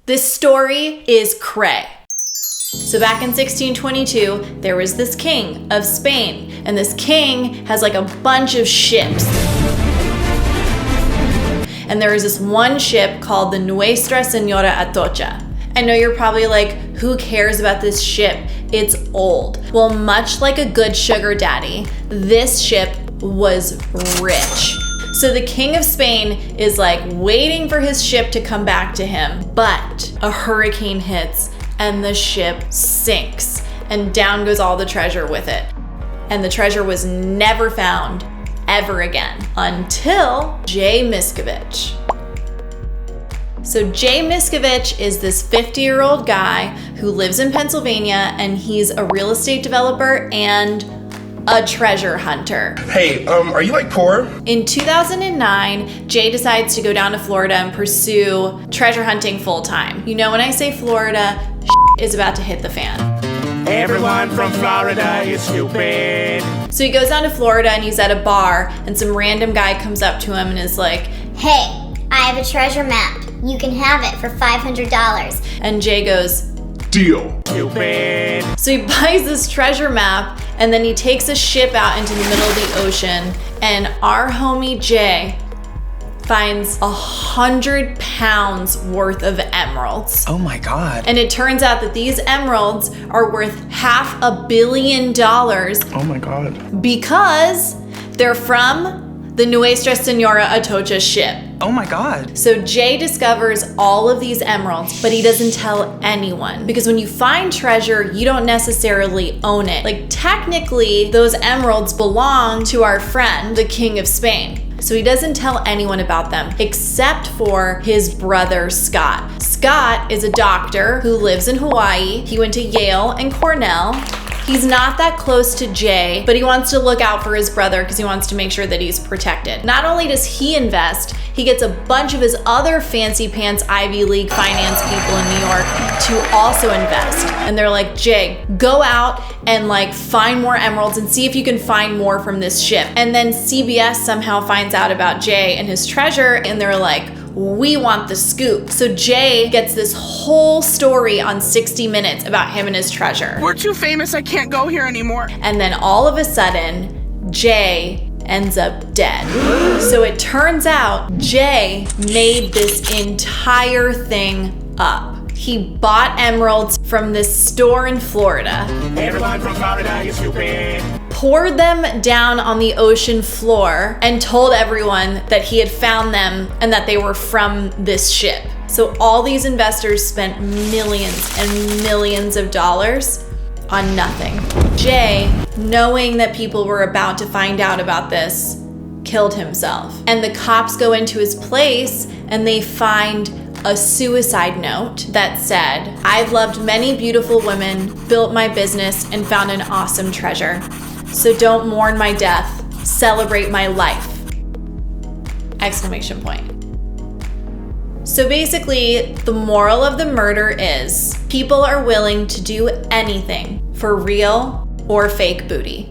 This story is cray. So back in 1622, there was this king of Spain, and this king has like a bunch of ships. And there was this one ship called the Nuestra Señora Atocha. I know you're probably like, who cares about this ship? It's old. Well, much like a good sugar daddy, this ship was rich. So the king of Spain is like waiting for his ship to come back to him, but a hurricane hits and the ship sinks, and down goes all the treasure with it. And the treasure was never found ever again until Jay Miscovich. So Jay Miscovich is this 50-year-old guy who lives in Pennsylvania, and he's a real estate developer and a treasure hunter. Hey, are you like poor? In 2009, Jay decides to go down to Florida and pursue treasure hunting full time. You know, when I say Florida, is about to hit the fan. Everyone from Florida is stupid. So he goes down to Florida and he's at a bar, and some random guy comes up to him and is like, "Hey, I have a treasure map. You can have it for $500. And Jay goes, "Deal." Stupid. so he buys this treasure map, and then he takes a ship out into the middle of the ocean, and our homie Jay finds 100 pounds worth of emeralds. Oh my God. And it turns out that these emeralds are worth $500 million Oh my God. because they're from the Nuestra Señora Atocha ship. Oh my God. So Jay discovers all of these emeralds, but he doesn't tell anyone, because when you find treasure, you don't necessarily own it. Like, technically, those emeralds belong to our friend, the King of Spain. So he doesn't tell anyone about them except for his brother, Scott. Scott is a doctor who lives in Hawaii. He went to Yale and Cornell. He's not that close to Jay, but he wants to look out for his brother because he wants to make sure that he's protected. Not only does he invest, he gets a bunch of his other fancy pants Ivy League finance people in New York to also invest. And they're like, "Jay, go out and like find more emeralds and see if you can find more from this ship." And then CBS somehow finds out about Jay and his treasure, and they're like, "We want the scoop." So Jay gets this whole story on 60 Minutes about him and his treasure. We're too famous, I can't go here anymore. And then all of a sudden, Jay ends up dead. So it turns out Jay made this entire thing up. He bought emeralds from this store in Florida, Everyone from Florida is stupid. poured them down on the ocean floor, and told everyone that he had found them and that they were from this ship. So all these investors spent millions and millions of dollars on nothing. Jay, knowing that people were about to find out about this, killed himself. And the cops go into his place and they find a suicide note that said, "I've loved many beautiful women, built my business, and found an awesome treasure. So don't mourn my death, celebrate my life!" Exclamation point. So basically, the moral of the murder is people are willing to do anything for real or fake booty.